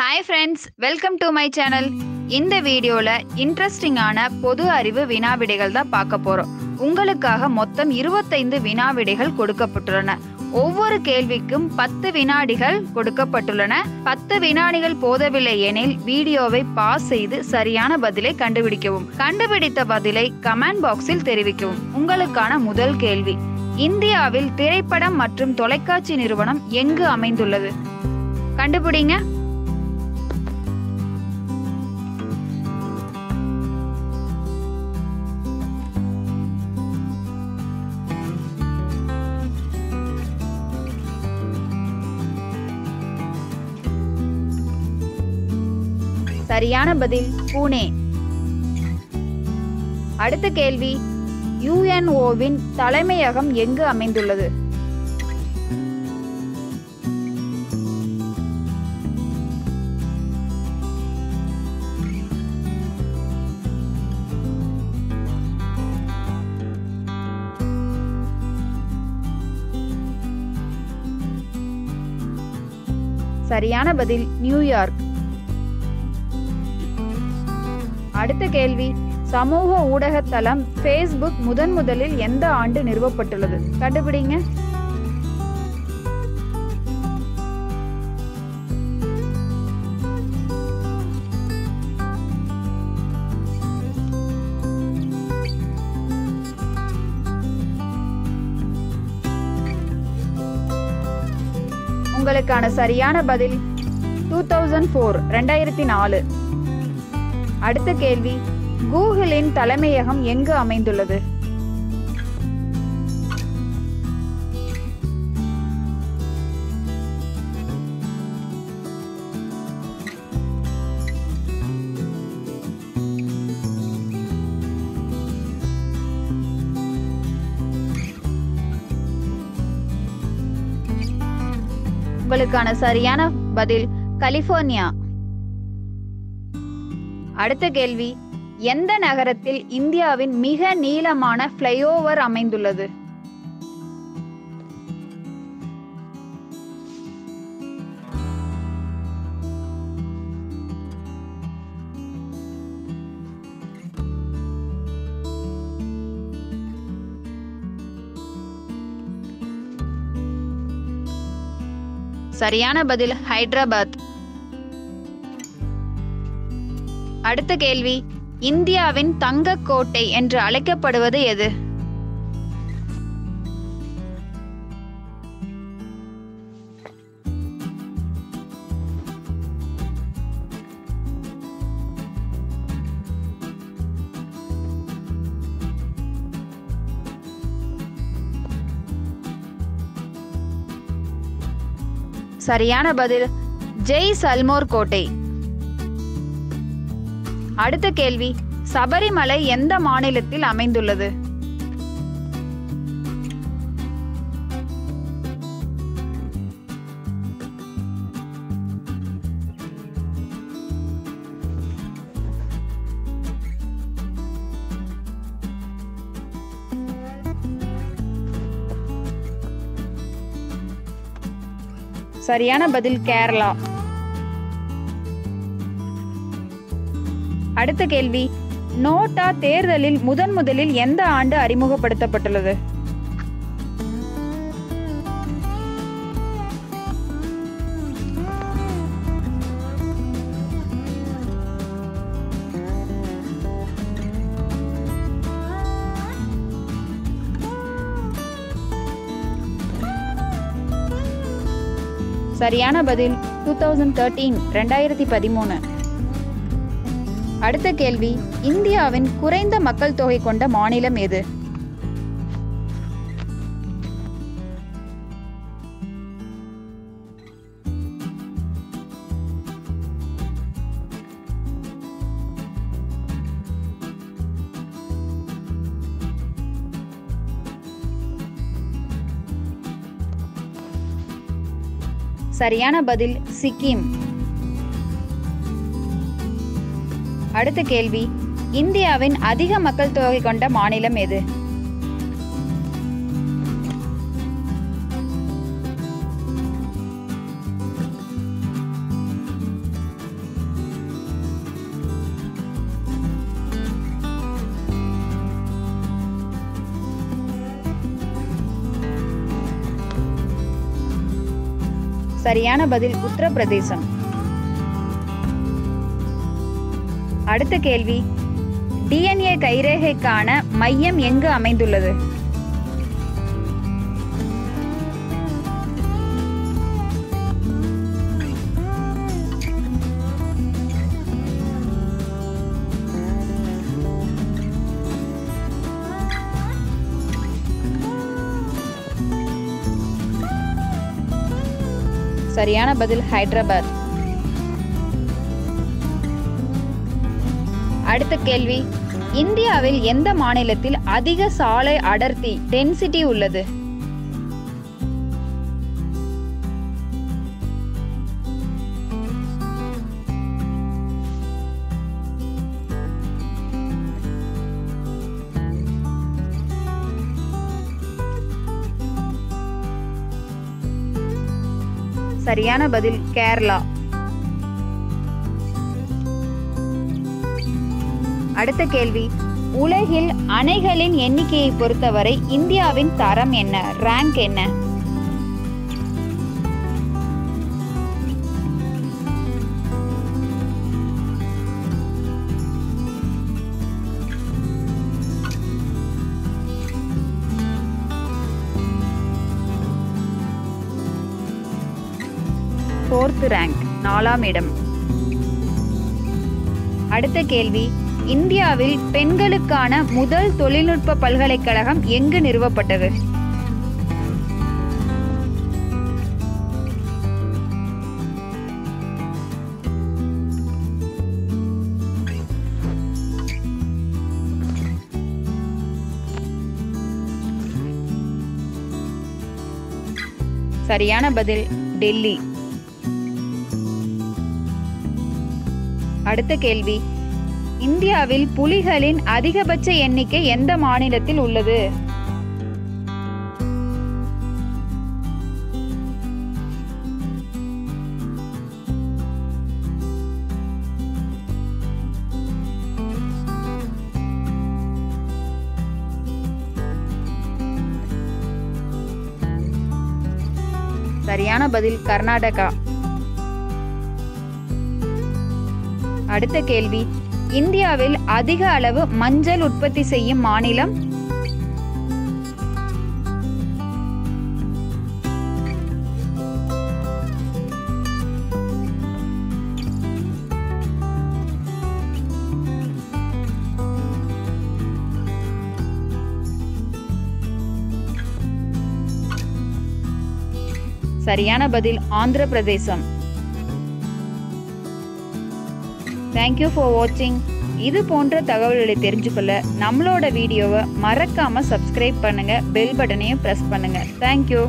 Hi friends, welcome to my channel. இந்த வீடியோவில் இன்ட்ரெஸ்டிங்கான பொது அறிவு வினாவிடைகள் தான் பார்க்க போகிறோம். உங்களுக்காக மொத்தம் 25 வினாவிடைகள் கொடுக்கப்பட்டுள்ளன. ஒவ்வொரு கேள்விக்கும் 10 வினாடிகள் கொடுக்கப்பட்டுள்ளன. 10 வினாடிகள் போதவில்லை எனில் வீடியோவை பாஸ் செய்து சரியான பதிலை கண்டுபிடிக்கவும். கண்டுபிடித்த பதிலை கமெண்ட் பாக்ஸில் தெரிவிக்கவும். உங்களுக்கான முதல் கேள்வி: இந்தியாவில் திரைப்படம் மற்றும் தொலைக்காட்சி நிறுவனம் எங்கு அமைந்துள்ளது? கண்டுபிடிங்க. சரியான பதில் புனே. அடுத்த கேள்வி: யுஎன்ஓவின் தலைமையகம் எங்கு அமைந்துள்ளது? சரியான பதில் நியூயார்க். அடுத்த கேள்வி: சமூக ஊடகத்தளம் ஃபேஸ்புக் முதலில் எந்த ஆண்டு நிறுவப்பட்டுள்ளது? கண்டுபிடிங்க. உங்களுக்கான சரியான பதில் 2004, 2004. அடுத்த கேள்வி: கூகுளின் தலைமையகம் எங்கு அமைந்துள்ளது? உங்களுக்கான சரியான பதில் கலிபோர்னியா. அடுத்த கேள்வி: எந்த நகரத்தில் இந்தியாவின் மிக நீளமான ஃப்ளைஓவர் அமைந்துள்ளது? சரியான பதில் ஹைதராபாத். அடுத்த கேள்வி: இந்தியாவின் தங்க கோட்டை என்று அழைக்கப்படுவது எது? சரியான பதில் ஜெய்சல்மோர் கோட்டை. அடுத்த கேள்வி: சபரிமலை எந்த மாநிலத்தில் அமைந்துள்ளது? சரியான பதில் கேரளா. அடுத்த கேள்வி: நோட்டா தேர்தலில் முதலில் எந்த ஆண்டு அறிமுகப்படுத்தப்பட்டுள்ளது? சரியான பதில் 2013, 2013. அடுத்த கேள்வி: இந்தியாவின் குறைந்த மக்கள் தொகை கொண்ட மாநிலம் எது? சரியான பதில் சிக்கிம். அடுத்த கேள்வி: இந்தியாவின் அதிக மக்கள் தொகை கொண்ட மாநிலம் எது? சரியான பதில் உத்தரப்பிரதேசம். அடுத்த கேள்வி, DNA கைரேகைக்கான மையம் எங்கு அமைந்துள்ளது? சரியான பதில் ஹைதராபாத். அடுத்த கேள்வி, இந்தியாவில் எந்த மாநிலத்தில் அதிக சாலை அடர்த்தி டென்சிட்டி உள்ளது? சரியான பதில் கேரளா. அடுத்த கேள்வி, உலகில் அணைகளின் எண்ணிக்கையை பொறுத்தவரை இந்தியாவின் தரம் என்ன? ரேங்க் என்ன? ஃபோர்த் ரேங்க், 4ஆம் இடம். அடுத்த கேள்வி, இந்தியாவில் பெண்களுக்கான முதல் தொழில்நுட்ப பல்கலைக்கழகம் எங்கு நிறுவப்பட்டது? சரியான பதில் டெல்லி. அடுத்த கேள்வி, இந்தியாவில் புலிகளின் அதிகபட்ச எண்ணிக்கை எந்த மாநிலத்தில் உள்ளது? சரியான பதில் கர்நாடகா. அடுத்த கேள்வி, இந்தியாவில் அதிக அளவு மஞ்சள் உற்பத்தி செய்யும் மாநிலம்? சரியான பதில் ஆந்திர பிரதேசம். தேங்க்யூ ஃபார் வாட்சிங். இது போன்ற தகவல்களை தெரிஞ்சுக்கொள்ள நம்மளோட வீடியோவை மறக்காம சப்ஸ்கிரைப் பண்ணுங்க, பெல் பட்டனையும் பிரஸ் பண்ணுங்க. தேங்க்யூ.